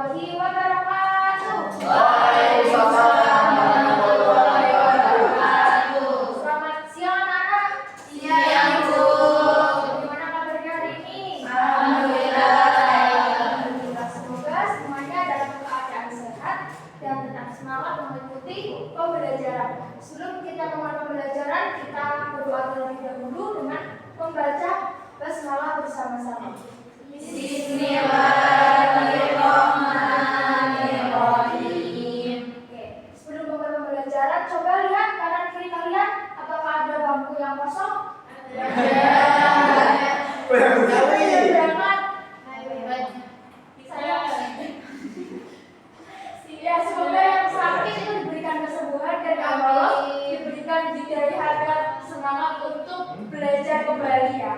warahmatullahi wabarakatuh. Waalaikumsalam warahmatullahi wabarakatuh. Selamat siang anak-anak. Siang, Bu. Gimana kabarnya hari ini? Alhamdulillah. Alhamdulillah. Semoga semuanya dalam keadaan sehat dan tetap semangat mengikuti pembelajaran. Sebelum kita memulai pembelajaran, kita berdoa terlebih dahulu dengan membaca basmalah bersama-sama. Bismillahirrahmanirrahim. Oke, sebelum memulai pembelajaran, coba lihat kanan kiri kalian, apakah ada bangku yang kosong? Banyak Ya, semoga yang sakit itu diberikan kesembuhan dan Allah diberikan hidayah agar semangat untuk belajar kembali ya.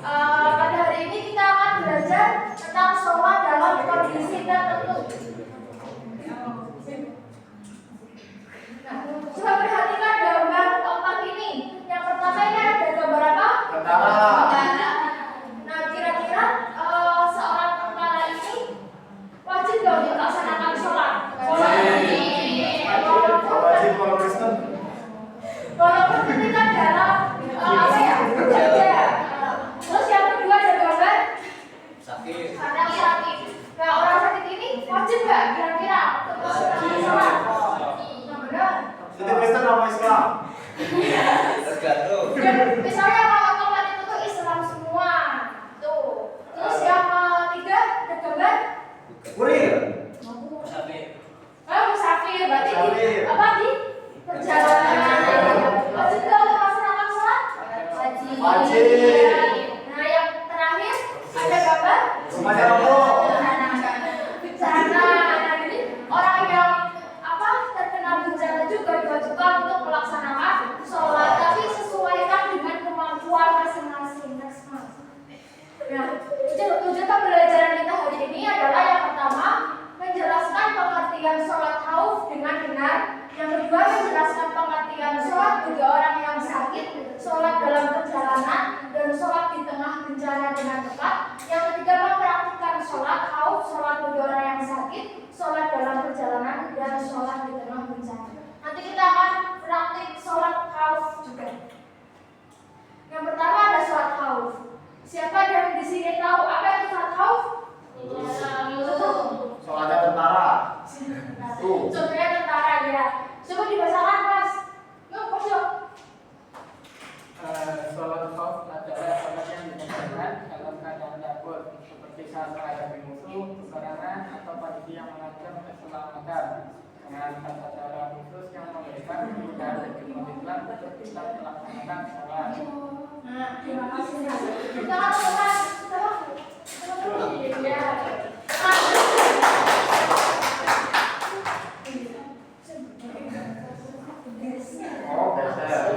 Pada hari ini kita akan belajar tentang sholat dalam kondisi tertentu. Nah, coba perhatikan gambar keempat ini. Yang pertama ini ada gambar apa? Tentara. Nah, kira-kira seorang tentara ini wajib nggak untuk melaksanakan sholat? Wajib kalau Kristen. Walaupun ketika dalam apa ya? Kerja. Terus yang kedua ada gambar Sakit. orang sakit. Nah, orang sakit ini wajib nggak kira-kira untuk melaksanakan sholat? Nah, benar. Itu Kristen apa Islam? Tergantung. Dan misalnya kalau tempat itu tuh Islam semua, tuh. Terus yang ketiga ada gambar Kurir. musafir, berarti di, Musafir. apa di perjalanan. Wajib nggak untuk melaksanakan sholat? Wajib. Nah, yang terakhir ada gambar Semuanya Allah. bencana. Nah, jadi orang yang apa terkena bencana juga diwajibkan untuk melaksanakan sholat, tapi sesuaikan dengan kemampuan masing-masing. Nah, tujuan pembelajaran kita hari ini adalah yang pertama menjelaskan pengertian sholat khauf dengan benar. Yang kedua menjelaskan pengertian sholat bagi orang yang sakit, sholat dalam perjalanan, dan sholat di tengah bencana dengan tepat. Yang ketiga mempraktikkan sholat khauf, sholat bagi orang yang sakit, sholat dalam perjalanan, dan sholat di tengah bencana. Nanti kita akan praktik sholat khauf juga. Yang pertama ada sholat khauf. Siapa yang di sini tahu apa itu sholat khauf? Sholatnya tentara. Contohnya tentara ya. Coba dibacakan Mas. Yuk, Mas yuk. Sholat khauf adalah sholat yang dikerjakan dalam keadaan takut, seperti saat menghadapi musuh, peperangan, atau kondisi yang mengancam keselamatan, dengan tata cara khusus yang memberikan kemudahan bagi umat Islam untuk bisa melaksanakan sholat. Nah, terima kasih Mas. Kita lakukan setelah ya. Oh, beser.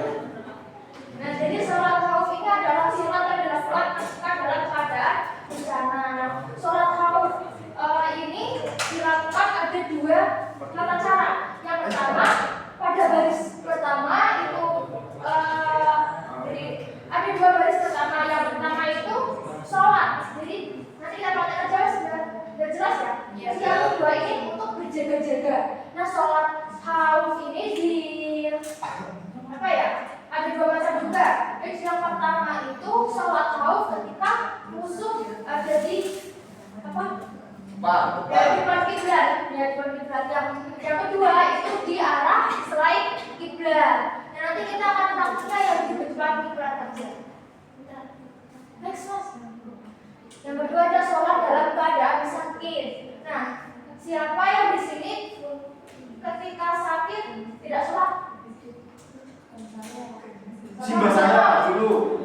Nah, jadi sholat khauf ini adalah sholat yang dilakukan ketika dalam keadaan bencana. Nah, sholat khauf ini dilakukan ada dua tata cara. Yang pertama pada baris pertama itu jadi ada dua baris pertama. Yang pertama itu sholat. Jadi nanti kita praktek aja sudah jelas ya. Yang kedua ini untuk berjaga-jaga. Nah, sholat khauf ini di apa ya? Ada dua macam juga. Jadi yang pertama itu sholat khauf ketika musuh ada di apa? Ya, di depan kiblat. Ya, di depan kiblat. Yang kedua itu di arah selain kiblat. Nah, nanti kita akan praktiknya yang di depan kiblat aja. Next Mas. Yang kedua ada sholat dalam keadaan sakit. Nah, siapa yang di sini ketika sakit tidak sholat? Simba saya dulu.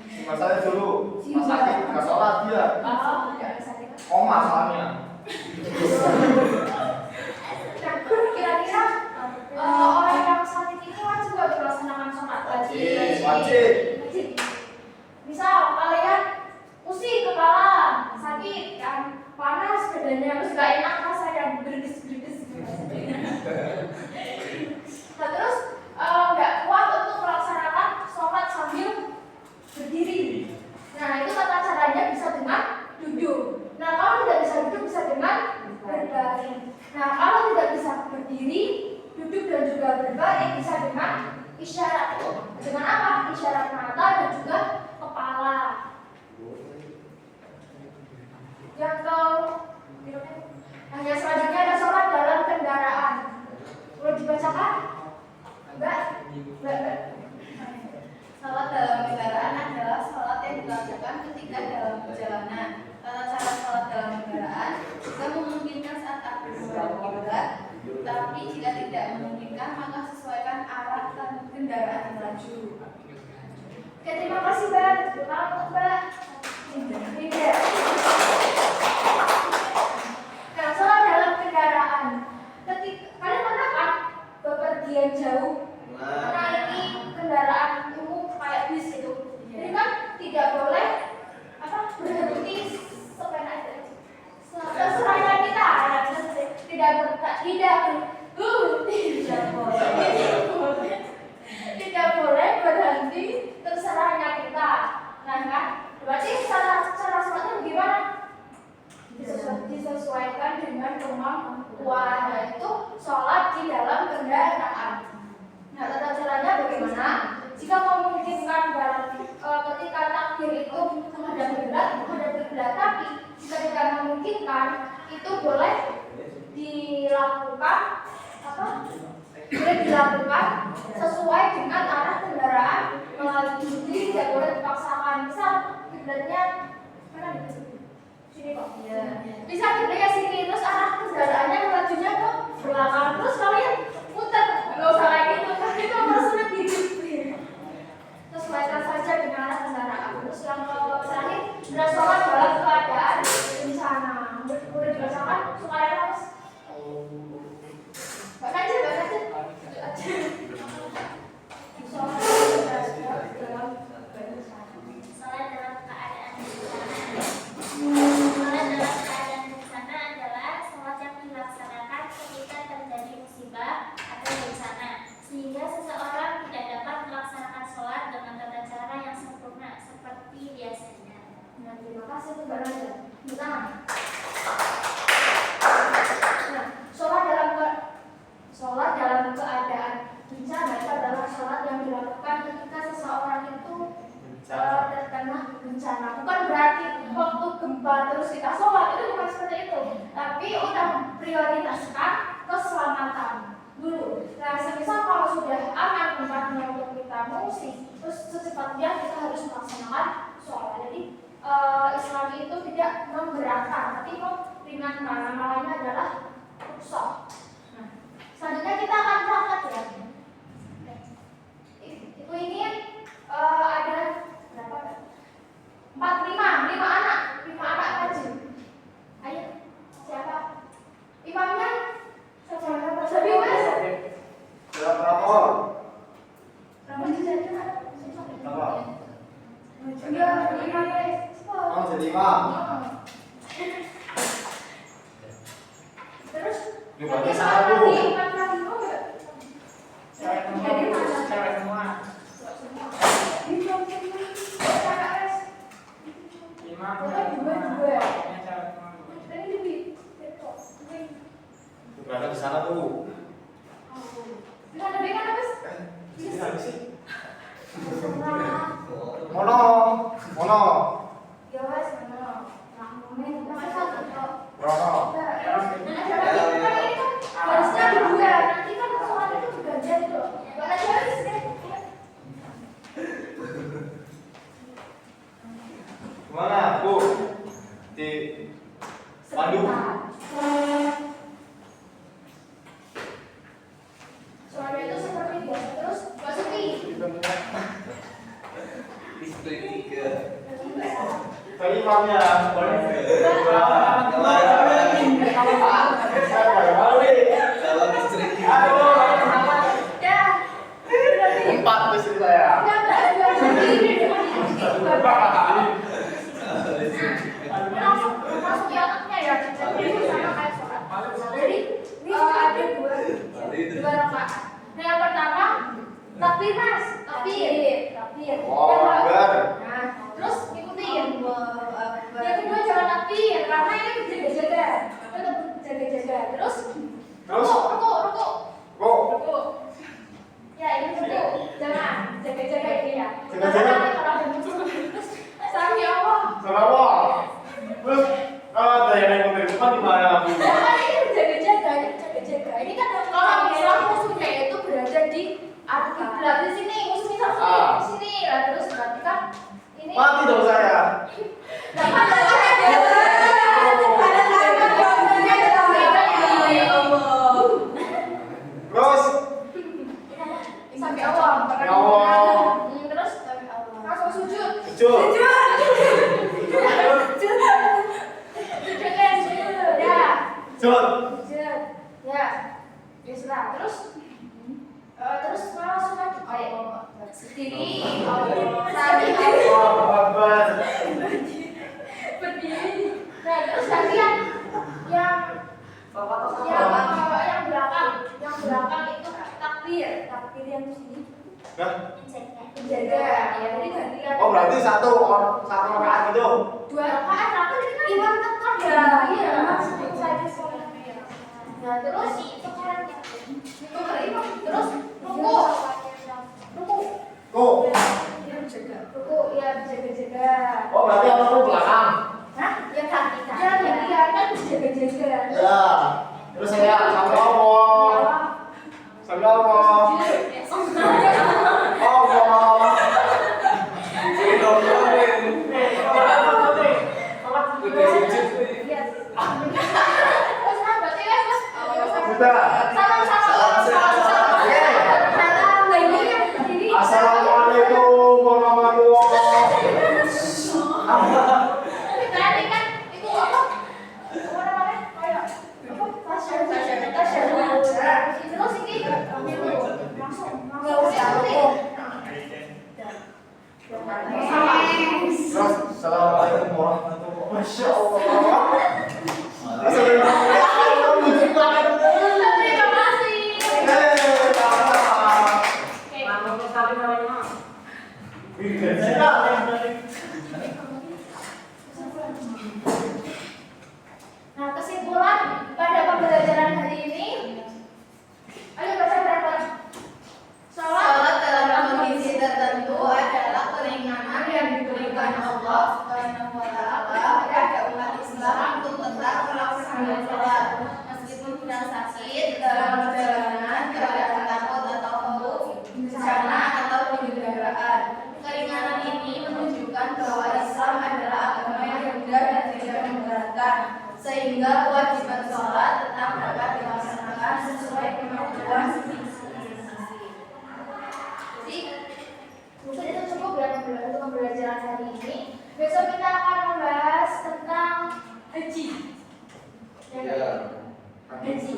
Simba saya dulu. Pas sakit nggak sholat dia. Oh, tidak sakit. Koma soalnya. Nah, kira-kira orang yang sakit ini wajib nggak melaksanakan sholat? Wajib. Wajib maka sesuaikan arah kendaraan yang melaju. Oke, terima kasih Mbak. Selamat untuk Mbak. Tidak. Nah, soal dalam kendaraan. Ketika kalian pernah kan bepergian jauh? Karena ini kendaraan umum kayak bis itu. Jadi kan tidak boleh berhenti sepena itu. Seserahnya kita tidak boleh berhenti terserahnya kita. Nah kan, berarti cara sholatnya bagaimana? Disesuaikan dengan kemampuan, yaitu sholat di dalam kendaraan. Nah, tata caranya bagaimana? Jika memungkinkan dalam ketika takbir itu menghadap kiblat, tapi jika tidak memungkinkan, itu boleh dilakukan sesuai dengan arah kendaraan melalui diri, tidak boleh dipaksakan. Misal kiblatnya mana nih? Sini kok. Bisa kiblatnya sini, terus arah kendaraannya melajunya ke belakang, terus kalian muter, nggak usah kayak gitu, kan itu maksudnya hidup. Sesuaikan saja dengan arah kendaraan. Terus yang terakhir, sholat dalam keadaan bencana. Boleh dirasakan supaya harus baca aja. Sholat dalam keadaan bencana adalah sholat yang dilaksanakan ketika terjadi musibah atau bencana, sehingga seseorang tidak dapat melaksanakan sholat dengan tata cara yang sempurna seperti biasanya. Nah, terima kasih untuk Mbak Raja. Nah, sholat dalam keadaan bencana itu adalah sholat yang dilakukan ketika seseorang itu terkena bencana. Bukan berarti waktu gempa terus kita sholat, itu bukan seperti itu. Tapi kita prioritaskan keselamatan dulu. Nah, semisal kalau sudah aman tempatnya untuk kita mengungsi, terus secepatnya kita harus melaksanakan sholat. Jadi Islam itu tidak memberatkan, tapi meringankan. Namanya adalah rukhsah. Nah, selanjutnya kita akan berangkat ya. Ibu ingin ada berapa? 5 anak wajib. Ayo, siapa? Imamnya? Sabi mas. Berapa orang? Berapa jadi kan? Berapa? Iya, 5 guys. Oh, jadi 5. Terus? Berarti 1. Cewek semua. 5 Berada di sana tuh. Nggak ada bengan apa sih? Mono. Ya wes, mono. Nah, momen nomor 1 kok. Berapa? Harusnya dua, nanti kan soal itu bergantian itu loh. Gak ada harus deh. Gimana, Bu? Di Bandung. Soalnya itu seperti biasa terus, Mbak Suti. Tadi imamnya boleh. Empat istri saya. Masuk anaknya ya. Jadi sama kayak sholat. Jadi ada dua rakaat. Nah, yang pertama takbir mas, takbir. Oh, benar. Nah, terus ikutin. Yang kedua jangan takbir karena ini berjaga-jaga. Tetap berjaga-jaga. Terus ruku. Ya, ini ruku. Jangan jaga-jaga ini ya. Jaga-jaga. Kalau ada musuh terus sami Allah. Kenapa? Terus kalau ada yang naik depan gimana, Bu? Jangan ini berjaga-jaga. Ini kan kalau misal musuhnya itu berada di kiblat di sini, musuhnya di sini. Lah terus berarti kan ini Mati dong saya. Nah, ada Terus Jujur. Jujur. Ya. Terus terus langsung aja berdiri. Berdiri. Nah, terus gantian yang belakang itu takbir yang di sini. Penjaga. Ya, jadi gantian. Oh, berarti satu rakaat gitu. 2 rakaat tapi ini kan imam tetap ya. Iya, maksudnya saja sholat. Nah, terus sekarang terus ruku. Tuh. Ruku ya jaga-jaga. Oh, berarti yang itu belakang. Hah? Ya kan kan jaga-jaga. Ya. Terus saya sampai Allah. Sampai Allah. Allah. Assalamualaikum warahmatullahi wabarakatuh. Assalamualaikum warahmatullahi wabarakatuh. Masya Allah. Nah, kesimpulan pada pembelajaran hari ini, ayo baca bareng-bareng. Salat dalam kondisi tertentu adalah keringanan yang diberikan Allah Subhanahu wa taala kepada umat Islam untuk tetap melaksanakan salat meskipun sedang sakit, dalam perjalanan, keadaan takut atau khauf, bencana atau kendaraan. Keringanan ini menunjukkan bahwa Islam adalah agama yang mudah dan tidak memberatkan, sehingga kewajiban salat tetap dapat dilaksanakan sesuai kemampuan masing-masing. Mungkin itu cukup ya untuk pembelajaran hari ini. Besok kita akan membahas tentang haji. Ya. Haji.